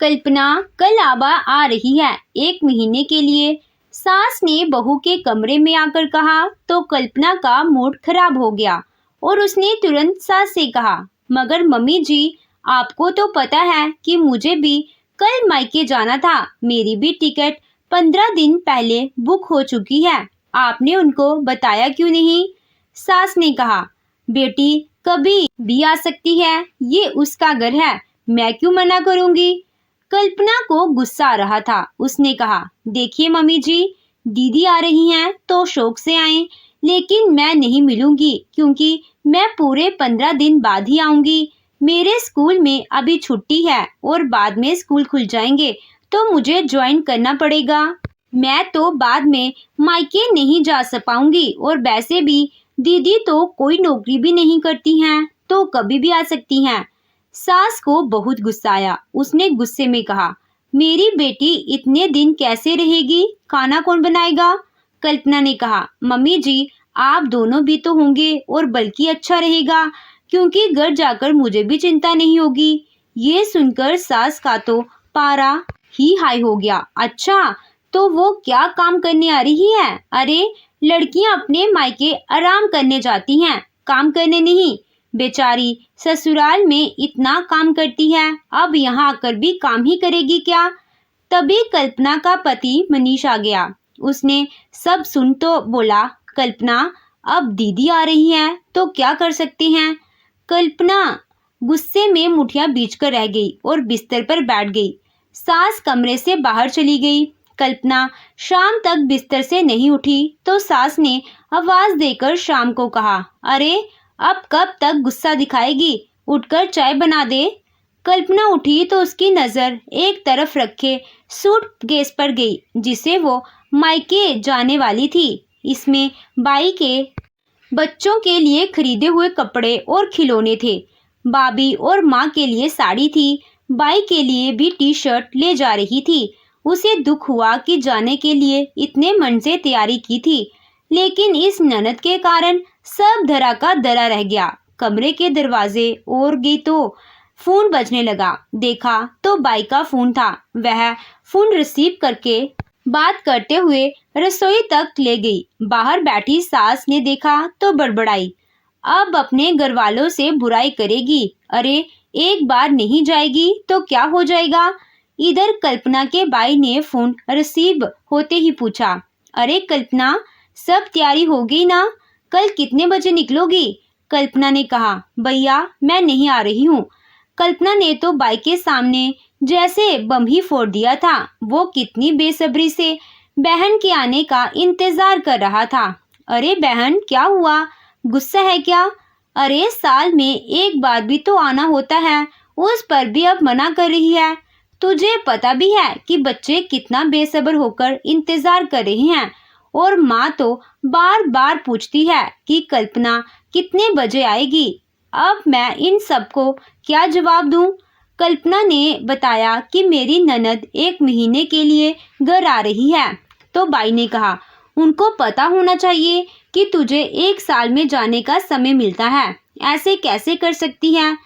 कल्पना कल आबा आ रही है 1 महीने के लिए। सास ने बहू के कमरे में आकर कहा तो कल्पना का मूड खराब हो गया और उसने तुरंत सास से कहा, मगर मम्मी जी, आपको तो पता है कि मुझे भी कल मायके जाना था। मेरी भी टिकट 15 दिन पहले बुक हो चुकी है। आपने उनको बताया क्यों नहीं? सास ने कहा, बेटी कभी भी आ सकती है, ये उसका घर है, मैं क्यों मना करूंगी। कल्पना को गुस्सा आ रहा था। उसने कहा, देखिए मम्मी जी, दीदी आ रही हैं तो शौक से आए, लेकिन मैं नहीं मिलूंगी क्योंकि मैं पूरे 15 दिन बाद ही आऊंगी। मेरे स्कूल में अभी छुट्टी है और बाद में स्कूल खुल जाएंगे तो मुझे ज्वाइन करना पड़ेगा। मैं तो बाद में मायके नहीं जा पाऊंगी और वैसे भी दीदी तो कोई नौकरी भी नहीं करती हैं, तो कभी भी आ सकती हैं। सास को बहुत गुस्सा आया। उसने गुस्से में कहा, मेरी बेटी इतने दिन कैसे रहेगी? खाना कौन बनाएगा? कल्पना ने कहा, मम्मी जी, आप दोनों भी तो होंगे और बल्कि अच्छा रहेगा क्योंकि घर जाकर मुझे भी चिंता नहीं होगी। ये सुनकर सास का तो पारा ही हाई हो गया। अच्छा, तो वो क्या काम करने आ रही है? अरे, लड़कियां अपने मायके आराम करने जाती हैं, काम करने नहीं। बेचारी ससुराल में इतना काम करती है, अब यहाँ आकर भी काम ही करेगी क्या? तभी कल्पना का पति मनीष आ गया। उसने सब सुन तो बोला, कल्पना, अब दीदी आ रही है तो क्या कर सकते हैं? कल्पना गुस्से में मुठियां बींचकर रह गई और बिस्तर पर बैठ गई। सास कमरे से बाहर चली गई। कल्पना शाम तक बिस्तर से नहीं उठी तो सास ने आवाज देकर शाम को कहा, अरे, अब कब तक गुस्सा दिखाएगी? उठकर चाय बना दे। कल्पना उठी तो उसकी नजर एक तरफ रखे सूटकेस पर गई जिसे वो मायके जाने वाली थी। इसमें बाई के बच्चों के लिए खरीदे हुए कपड़े और खिलौने थे। भाभी और माँ के लिए साड़ी थी। बाई के लिए भी टी शर्ट ले जा रही थी। उसे दुख हुआ कि जाने के लिए इतने मन से तैयारी की थी, लेकिन इस ननद के कारण सब धरा का धरा रह गया। कमरे के दरवाजे और गई तो फोन बजने लगा। देखा तो बाई का फोन था। वह फोन रिसीव करके बात करते हुए रसोई तक ले गई। बाहर बैठी सास ने देखा तो बड़बड़ाई, अब अपने घर वालों से बुराई करेगी। अरे, एक बार नहीं जाएगी तो क्या हो जाएगा? इधर कल्पना के भाई ने फोन रिसीव होते ही पूछा, अरे कल्पना, सब तैयारी हो गई ना? कल कितने बजे निकलोगी? कल्पना ने कहा, भैया मैं नहीं आ रही हूँ। कल्पना ने तो बाई के सामने जैसे बम ही फोड़ दिया था। वो कितनी बेसब्री से बहन के आने का इंतजार कर रहा था। अरे बहन, क्या हुआ? गुस्सा है क्या? अरे, साल में एक बार भी तो आना होता है, उस पर भी अब मना कर रही है। तुझे पता भी है कि बच्चे कितना बेसब्र होकर इंतजार कर रहे हैं और माँ तो बार बार पूछती है कि कल्पना कितने बजे आएगी। अब मैं इन सबको क्या जवाब दूं? कल्पना ने बताया कि मेरी ननद 1 महीने के लिए घर आ रही है। तो बाई ने कहा, उनको पता होना चाहिए कि तुझे 1 साल में जाने का समय मिलता है, ऐसे कैसे कर सकती है?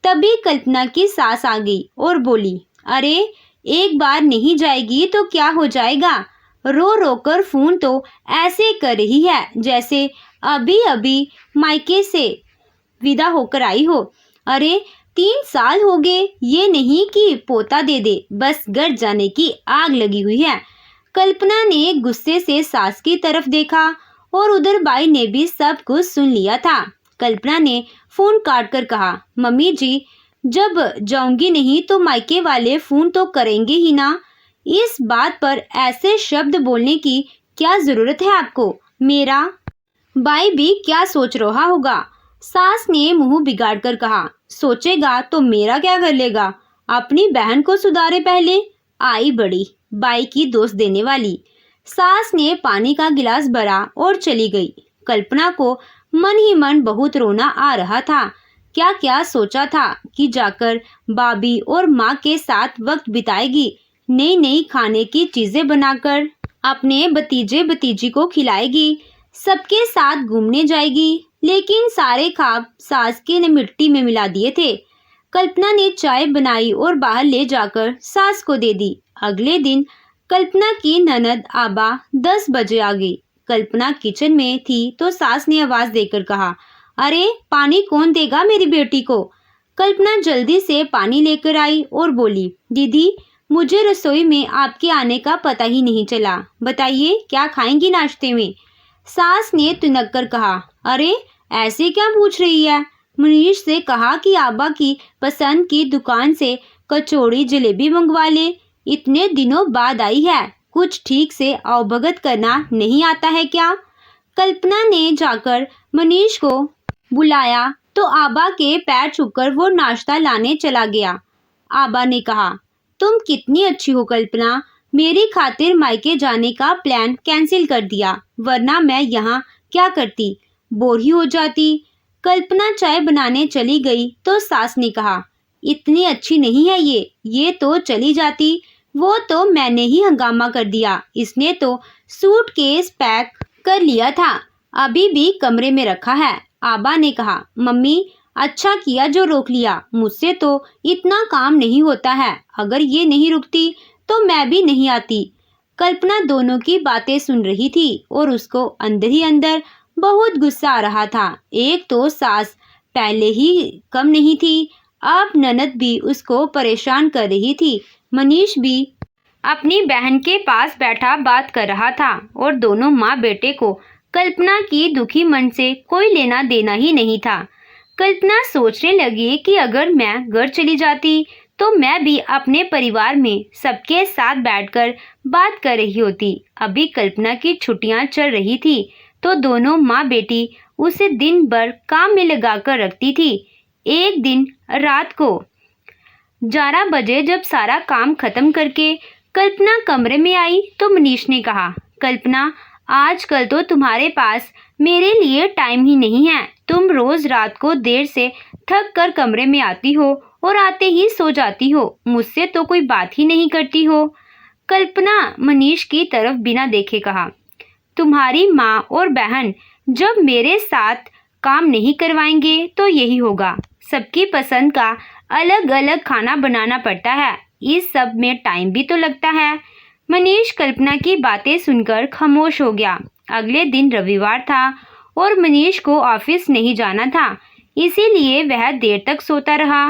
तभी कल्पना की सास आ गई और बोली, अरे, एक बार नहीं जाएगी तो क्या हो जाएगा? रो रो कर फोन तो ऐसे कर रही है जैसे अभी अभी मायके से विदा होकर आई हो। अरे, 3 साल हो गए, ये नहीं कि पोता दे दे, बस घर जाने की आग लगी हुई है। कल्पना ने गुस्से से सास की तरफ देखा और उधर बाई ने भी सब कुछ सुन लिया था। कल्पना ने फोन काट कर कहा, मम्मी जी, जब जाऊंगी नहीं तो मायके वाले फोन तो करेंगे ही ना। इस बात पर ऐसे शब्द बोलने की क्या जरूरत है आपको? मेरा भाई भी क्या सोच रहा होगा? सास ने मुंह बिगाड़ कर कहा, सोचेगा तो मेरा क्या कर लेगा? अपनी बहन को सुधारे पहले। आई बड़ी बाई की दोस्त देने वाली। सास ने पानी का गिलास भरा और चली गई। कल्पना को मन ही मन बहुत रोना आ रहा था। क्या क्या सोचा था कि जाकर भाभी और माँ के साथ वक्त बिताएगी, नई नई खाने की चीजें बनाकर अपने भतीजे भतीजी को खिलाएगी, सबके साथ घूमने जाएगी। लेकिन सारे ख्वाब सास की ने मिट्टी में मिला दिए थे। कल्पना ने चाय बनाई और बाहर ले जाकर सास को दे दी। अगले दिन कल्पना की ननद आबा 10 बजे आ गई। कल्पना किचन में थी तो सास ने आवाज देकर कहा, अरे पानी कौन देगा मेरी बेटी को। कल्पना जल्दी से पानी लेकर आई और बोली, दीदी मुझे रसोई में आपके आने का पता ही नहीं चला, बताइए क्या खाएंगी नाश्ते में। सास ने तुनक कर कहा, अरे ऐसे क्या पूछ रही है। मनीष से कहा कि आबा की पसंद की दुकान से कचौड़ी जलेबी मंगवा ले, इतने दिनों बाद आई है, कुछ ठीक से अवभगत करना नहीं आता है क्या। कल्पना ने जाकर मनीष को बुलाया तो आबा के पैर छूकर वो नाश्ता लाने चला गया। आबा ने कहा, तुम कितनी अच्छी हो कल्पना, मेरी खातिर मायके जाने का प्लान कैंसिल कर दिया, वरना मैं यहाँ क्या करती, बोर ही हो जाती। कल्पना चाय बनाने चली गई तो सास ने कहा, इतनी अच्छी नहीं है ये तो चली जाती, वो तो मैंने ही हंगामा कर दिया, इसने तो सूटकेस पैक कर लिया था, अभी भी कमरे में रखा है। आबा ने कहा, मम्मी अच्छा किया जो रोक लिया, मुझसे तो इतना काम नहीं होता है, अगर ये नहीं रुकती तो मैं भी नहीं आती। कल्पना दोनों की बातें सुन रही थी और उसको अंदर ही अंदर बहुत गुस्सा आ रहा था। एक तो सास पहले ही कम नहीं थी, अब ननद भी उसको परेशान कर रही थी। मनीष भी अपनी बहन के पास बैठा बात कर रहा था और दोनों माँ बेटे को कल्पना की दुखी मन से कोई लेना देना ही नहीं था। कल्पना सोचने लगी कि अगर मैं घर चली जाती तो मैं भी अपने परिवार में सबके साथ बैठकर बात कर रही होती। अभी कल्पना की छुट्टियां चल रही थी तो दोनों माँ बेटी उसे दिन भर काम में लगाकर रखती थी। एक दिन रात को 11 बजे जब सारा काम खत्म करके कल्पना कमरे में आई तो मनीष ने कहा, कल्पना आजकल तो तुम्हारे पास मेरे लिए टाइम ही नहीं है, तुम रोज रात को देर से थक कर कमरे में आती हो और आते ही सो जाती हो, मुझसे तो कोई बात ही नहीं करती हो। कल्पना मनीष की तरफ बिना देखे कहा, तुम्हारी माँ और बहन जब मेरे साथ काम नहीं करवाएंगे तो यही होगा, सबकी पसंद का अलग अलग खाना बनाना पड़ता है, इस सब में टाइम भी तो लगता है। मनीष कल्पना की बातें सुनकर खामोश हो गया। अगले दिन रविवार था और मनीष को ऑफिस नहीं जाना था, इसीलिए वह देर तक सोता रहा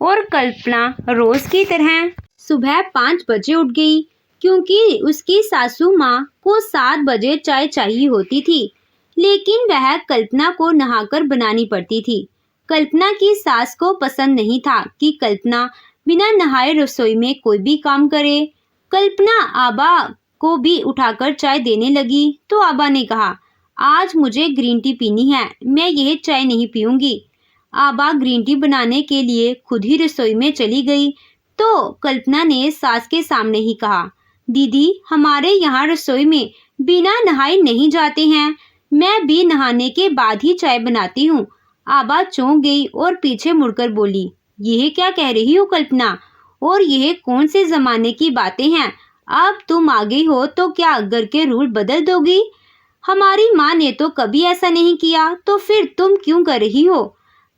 और कल्पना रोज की तरह सुबह 5 बजे उठ गई, क्योंकि उसकी सासू माँ को 7 बजे चाय चाहिए होती थी, लेकिन वह कल्पना को नहाकर बनानी पड़ती थी। कल्पना की सास को पसंद नहीं था कि कल्पना बिना नहाए रसोई में कोई भी काम करे। कल्पना आबा को भी उठाकर चाय देने लगी तो आबा ने कहा, आज मुझे ग्रीन टी पीनी है, मैं यह चाय नहीं पीऊंगी। आबा ग्रीन टी बनाने के लिए खुद ही रसोई में चली गई तो कल्पना ने सास के सामने ही कहा, दीदी हमारे यहाँ रसोई में बिना नहाए नहीं जाते हैं, मैं भी नहाने के बाद ही चाय बनाती हूँ। आबा चौंक गई और पीछे मुड़कर बोली, यह क्या कह रही हो कल्पना, और यह कौन से जमाने की बातें हैं, अब तुम आ गई हो तो क्या घर के रूल बदल दोगी, हमारी माँ ने तो कभी ऐसा नहीं किया, तो फिर तुम क्यों कर रही हो।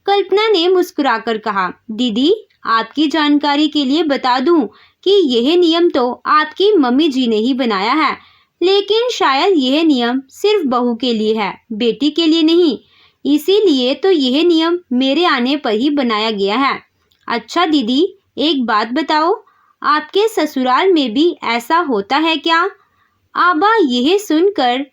कल्पना ने मुस्कुराकर कहा, दीदी आपकी जानकारी के लिए बता दूं कि यह नियम तो आपकी मम्मी जी ने ही बनाया है, लेकिन शायद यह नियम सिर्फ बहू के लिए है, बेटी के लिए नहीं, इसीलिए तो यह नियम मेरे आने पर ही बनाया गया है। अच्छा दीदी एक बात बताओ, आपके ससुराल में भी ऐसा होता है क्या। आबा यह सुनकर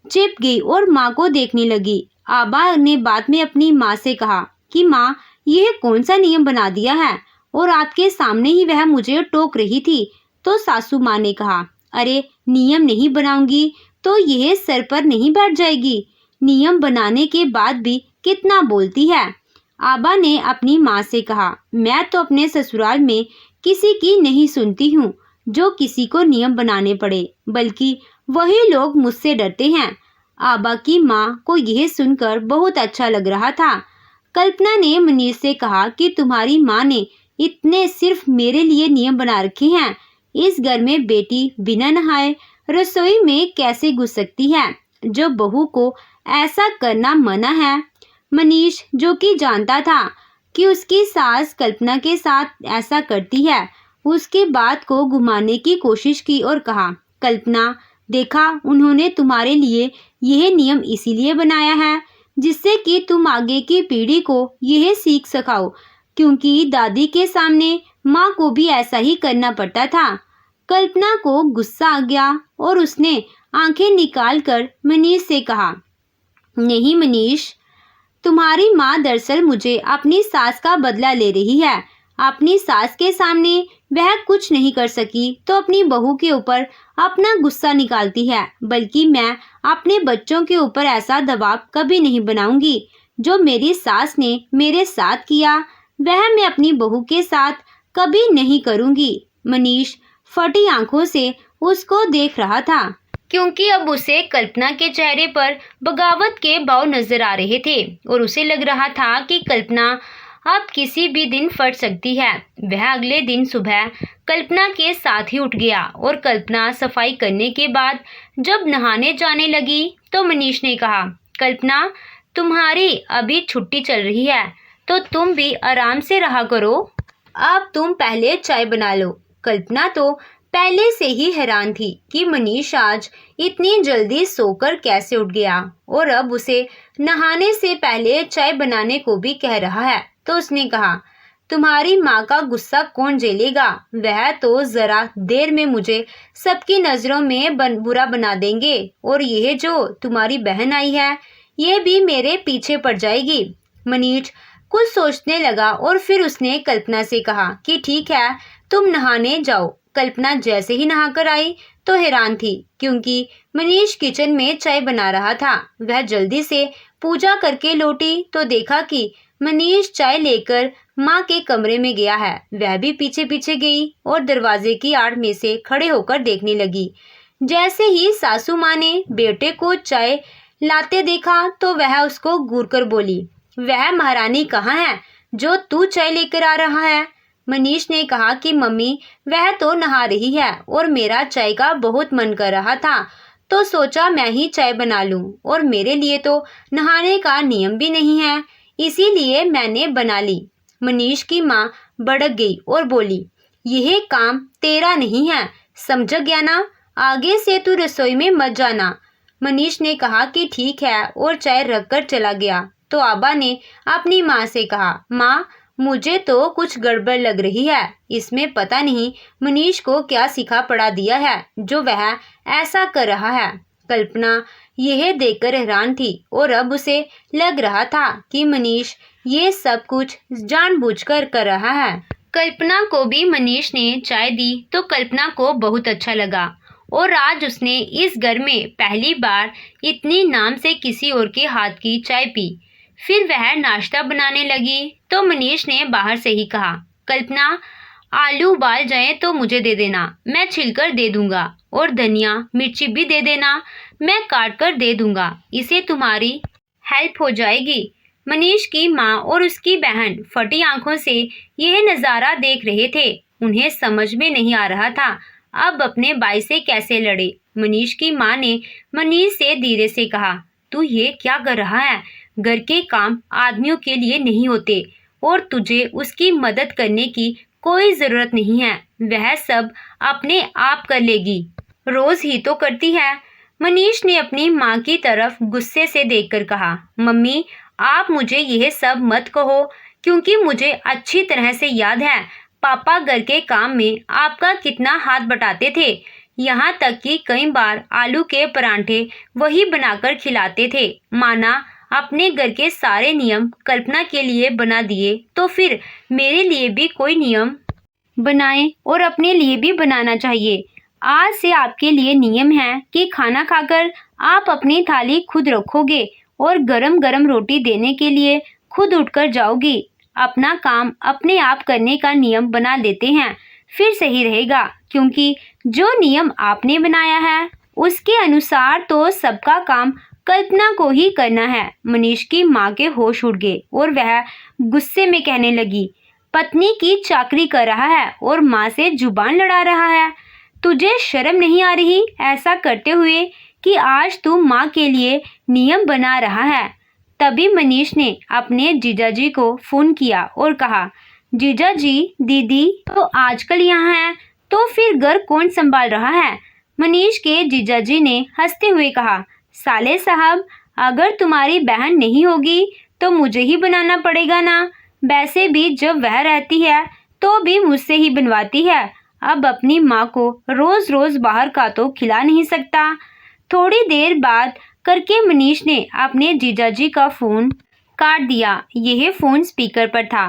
चिप गई और माँ को देखने लगी। आबा ने बाद में अपनी माँ से कहा कि माँ यह कौन सा नियम बना दिया है, और आपके सामने ही वह मुझे टोक रही थी। तो सासू माँ ने कहा, अरे नियम नहीं बनाऊंगी तो यह सर पर नहीं बैठ जाएगी, नियम बनाने के बाद भी कितना बोलती है। आबा ने अपनी माँ से कहा, मैं तो अपने ससुराल में किसी की नहीं सुनती हूँ जो किसी को नियम बनाने पड़े, बल्कि वही लोग मुझसे डरते हैं। आबा की माँ को यह सुनकर बहुत अच्छा लग रहा था। कल्पना ने मनीष से कहा कि तुम्हारी माँ ने इतने सिर्फ मेरे लिए नियम बना रखे हैं, इस घर में बेटी बिना नहाए रसोई में कैसे घुस सकती है, जो बहू को ऐसा करना मना है। मनीष जो कि जानता था कि उसकी सास कल्पना के साथ ऐसा करती है। उसकी बात को घुमाने की कोशिश की और कहा, कल्पना, देखा, उन्होंने तुम्हारे लिए यह नियम इसीलिए बनाया है जिससे कि तुम आगे की पीढ़ी को यह सीख सकाओ, क्योंकि दादी के सामने माँ को भी ऐसा ही करना पड़ता था। कल्पना को गुस्सा आ गया और उसने आंखें निकालकर मनीष से कहा, नहीं मनीष, तुम्हारी माँ दरअसल मुझे अपनी सास का बदला ले रही है। अपनी सास के सामने वह कुछ नहीं कर सकी तो अपनी बहू के ऊपर अपना गुस्सा निकालती है, बल्कि मैं अपने बच्चों के ऊपर ऐसा दबाव कभी नहीं बनाऊंगी। जो मेरी सास ने मेरे साथ किया वह मैं अपनी बहू के साथ कभी नहीं करूंगी। मनीष फटी आंखों से उसको देख रहा था, क्योंकि अब उसे कल्पना के चेहरे पर बगावत के भाव नजर आ रहे थे और उसे लग रहा था कि कल्पना अब किसी भी दिन फट सकती है। वह अगले दिन सुबह कल्पना के साथ ही उठ गया और कल्पना सफाई करने के बाद जब नहाने जाने लगी तो मनीष ने कहा, कल्पना, तुम्हारी अभी छुट्टी चल रही है तो तुम भी आराम से रहा करो। अब तुम पहले चाय बना लो। कल्पना तो पहले से ही हैरान थी कि मनीष आज इतनी जल्दी सोकर कैसे उठ गया और अब उसे नहाने से पहले चाय बनाने को भी कह रहा है। तो उसने कहा, तुम्हारी माँ का गुस्सा कौन झेलेगा? वह तो जरा देर में मुझे सबकी नजरों में बुरा बना देंगे और यह जो तुम्हारी बहन आई है यह भी मेरे पीछे पड़ जाएगी। मनीष कुछ सोचने लगा और फिर उसने कल्पना से कहा कि ठीक है, तुम नहाने जाओ। कल्पना जैसे ही नहाकर आई तो हैरान थी, क्योंकि मनीष किचन में चाय बना रहा था। वह जल्दी से पूजा करके लौटी तो देखा कि मनीष चाय लेकर माँ के कमरे में गया है। वह भी पीछे पीछे गई और दरवाजे की आड़ में से खड़े होकर देखने लगी। जैसे ही सासू माँ ने बेटे को चाय लाते देखा तो वह उसको घूरकर बोली, वह महारानी कहाँ है जो तू चाय लेकर आ रहा है? मनीष ने कहा कि मम्मी, वह तो नहा रही है और मेरा चाय का बहुत मन कर रहा था तो सोचा मैं ही चाय बना लूं, और मेरे लिए तो नहाने का नियम भी नहीं है, इसीलिए मैंने बना ली। मनीष की माँ भड़क गई और बोली, यह काम तेरा नहीं है, समझ गया ना? आगे से तू रसोई में मत जाना। मनीष ने कहा कि ठीक है और चाय रखकर चला गया। तो आबा ने अपनी माँ से कहा, माँ, मुझे तो कुछ गड़बड़ लग रही है। इसमें पता नहीं मनीष को क्या सिखा पड़ा दिया है जो वह ऐसा कर रहा है। कल्पना यह देखकर हैरान थी और अब उसे लग रहा था कि मनीष ये सब कुछ जानबूझकर कर रहा है। कल्पना को भी मनीष ने चाय दी तो कल्पना को बहुत अच्छा लगा और आज उसने इस घर में पहली बार इतनी नाम से किसी और के हाथ की चाय पी। फिर वह नाश्ता बनाने लगी तो मनीष ने बाहर से ही कहा, कल्पना, आलू उबाल जाए तो मुझे दे देना, मैं छिलकर दे दूंगा, और धनिया मिर्ची भी दे देना, मैं काट कर दे दूंगा, इससे तुम्हारी हेल्प हो जाएगी। मनीष की माँ और उसकी बहन फटी आंखों से यह नज़ारा देख रहे थे। उन्हें समझ में नहीं आ रहा था अब अपने भाई से कैसे लड़े। मनीष की माँ ने मनीष से धीरे से कहा, तू ये क्या कर रहा है? घर के काम आदमियों के लिए नहीं होते और तुझे उसकी मदद करने की कोई ज़रूरत नहीं है, वह सब अपने आप कर लेगी, रोज़ ही तो करती है। मनीष ने अपनी माँ की तरफ गुस्से से देखकर कहा, मम्मी, आप मुझे यह सब मत कहो, क्योंकि मुझे अच्छी तरह से याद है पापा घर के काम में आपका कितना हाथ बटाते थे। यहाँ तक कि कई बार आलू के परांठे वही बनाकर खिलाते थे। माना अपने घर के सारे नियम कल्पना के लिए बना दिए तो फिर मेरे लिए भी कोई नियम बनाएं और अपने लिए भी बनाना चाहिए। आज से आपके लिए नियम है कि खाना खाकर आप अपनी थाली खुद रखोगे और गरम गरम रोटी देने के लिए खुद उठकर जाओगी। अपना काम अपने आप करने का नियम बना देते हैं, फिर सही रहेगा, क्योंकि जो नियम आपने बनाया है उसके अनुसार तो सबका काम कल्पना को ही करना है। मनीष की माँ के होश उड़ गए और वह गुस्से में कहने लगी, पत्नी की चाकरी कर रहा है और माँ से जुबान लड़ा रहा है। तुझे शर्म नहीं आ रही ऐसा करते हुए कि आज तू माँ के लिए नियम बना रहा है? तभी मनीष ने अपने जीजाजी को फोन किया और कहा, जीजाजी दीदी तो आजकल यहाँ है, तो फिर घर कौन संभाल रहा है? मनीष के जीजाजी ने हंसते हुए कहा, साले साहब अगर तुम्हारी बहन नहीं होगी तो मुझे ही बनाना पड़ेगा ना। वैसे भी जब वह रहती है तो भी मुझसे ही बनवाती है। अब अपनी माँ को रोज रोज बाहर का तो खिला नहीं सकता। थोड़ी देर बाद करके मनीष ने अपने जीजाजी का फोन काट दिया। यह फोन स्पीकर पर था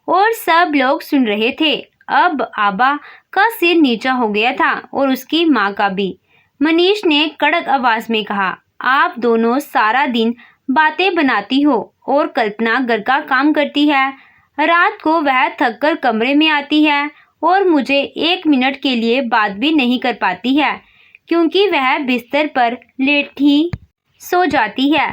और सब लोग सुन रहे थे। अब आबा का सिर नीचा हो गया था और उसकी माँ का भी। मनीष ने कड़क आवाज में कहा, आप दोनों सारा दिन बातें बनाती हो और कल्पना घर का काम करती है। रात को वह थककर कमरे में आती है और मुझे 1 मिनट के लिए बात भी नहीं कर पाती है, क्योंकि वह बिस्तर पर लेट ही सो जाती है।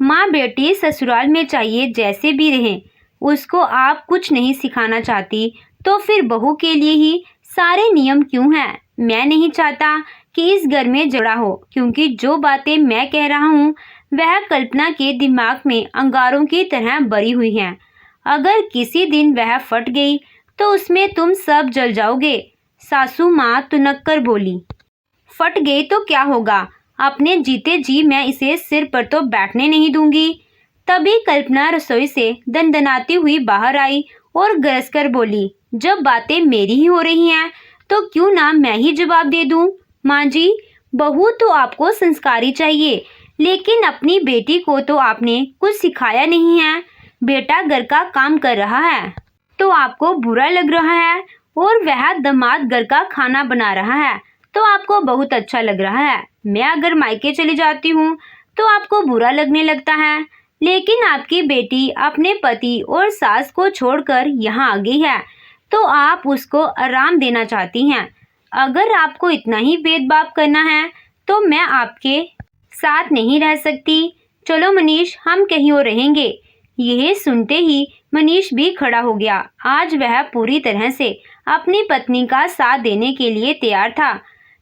माँ बेटी ससुराल में चाहिए जैसे भी रहें, उसको आप कुछ नहीं सिखाना चाहती तो फिर बहू के लिए ही सारे नियम क्यों हैं? मैं नहीं चाहता कि इस घर में झगड़ा हो, क्योंकि जो बातें मैं कह रहा हूँ वह कल्पना के दिमाग में अंगारों की तरह भरी हुई हैं। अगर किसी दिन वह फट गई तो उसमें तुम सब जल जाओगे। सासू माँ तुनक्कर बोली। फट गई तो क्या होगा? अपने जीते जी मैं इसे सिर पर तो बैठने नहीं दूंगी। तभी कल्पना रसोई से दनदनाती हुई बाहर आई और गरज कर बोली, जब बातें मेरी ही हो रही हैं तो क्यों ना मैं ही जवाब दे दूं। माँ जी, बहू तो आपको संस्कारी चाहिए, लेकिन अपनी बेटी को तो आपने कुछ सिखाया नहीं है। बेटा घर का काम कर रहा है तो आपको बुरा लग रहा है, और वह दामाद घर का खाना बना रहा है तो आपको बहुत अच्छा लग रहा है। मैं अगर मायके चली जाती हूँ तो आपको बुरा लगने लगता है, लेकिन आपकी बेटी अपने पति और सास को छोड़कर यहाँ आ गई है तो आप उसको आराम देना चाहती हैं। अगर आपको इतना ही भेदभाव करना है तो मैं आपके साथ नहीं रह सकती। चलो मनीष, हम कहीं और रहेंगे। यह सुनते ही मनीष भी खड़ा हो गया। आज वह पूरी तरह से अपनी पत्नी का साथ देने के लिए तैयार था।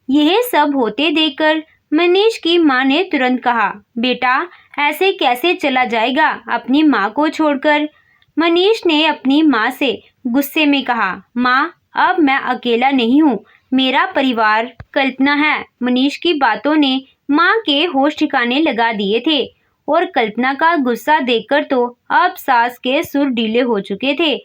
यह सब होते देखकर मनीष की माँ ने तुरंत कहा, बेटा ऐसे कैसे चला जाएगा अपनी माँ को छोड़कर? मनीष ने अपनी माँ से गुस्से में कहा, माँ अब मैं अकेला नहीं हूँ, मेरा परिवार कल्पना है। मनीष की बातों ने माँ के होश ठिकाने लगा दिए थे और कल्पना का गुस्सा देखकर तो अब सास के सुर ढीले हो चुके थे।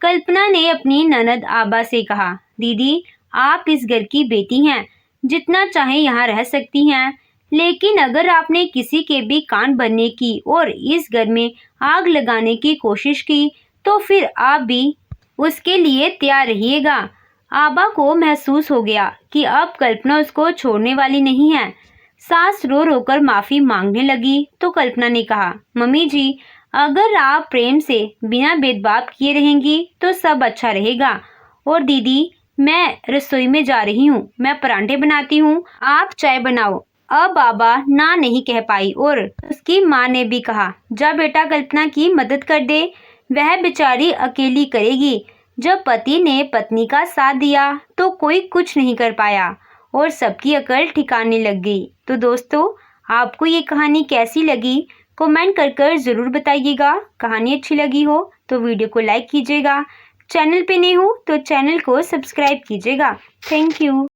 कल्पना ने अपनी ननद आबा से कहा, दीदी आप इस घर की बेटी हैं, जितना चाहे यहाँ रह सकती हैं, लेकिन अगर आपने किसी के भी कान भरने की और इस घर में आग लगाने की कोशिश की तो फिर आप भी उसके लिए तैयार रहिएगा। आबा को महसूस हो गया कि अब कल्पना उसको छोड़ने वाली नहीं है। सास रो रोकर माफ़ी मांगने लगी तो कल्पना ने कहा, मम्मी जी अगर आप प्रेम से बिना भेदभाव किए रहेंगी तो सब अच्छा रहेगा। और दीदी मैं रसोई में जा रही हूँ, मैं परांठे बनाती हूँ, आप चाय बनाओ। अब बाबा ना नहीं कह पाई और उसकी माँ ने भी कहा, जा बेटा कल्पना की मदद कर दे, वह बेचारी अकेली करेगी। जब पति ने पत्नी का साथ दिया तो कोई कुछ नहीं कर पाया और सबकी अकल ठिकाने लग गई। तो दोस्तों आपको ये कहानी कैसी लगी कमेंट कर ज़रूर बताइएगा। कहानी अच्छी लगी हो तो वीडियो को लाइक कीजिएगा, चैनल पे नए हो तो चैनल को सब्सक्राइब कीजिएगा। Thank you.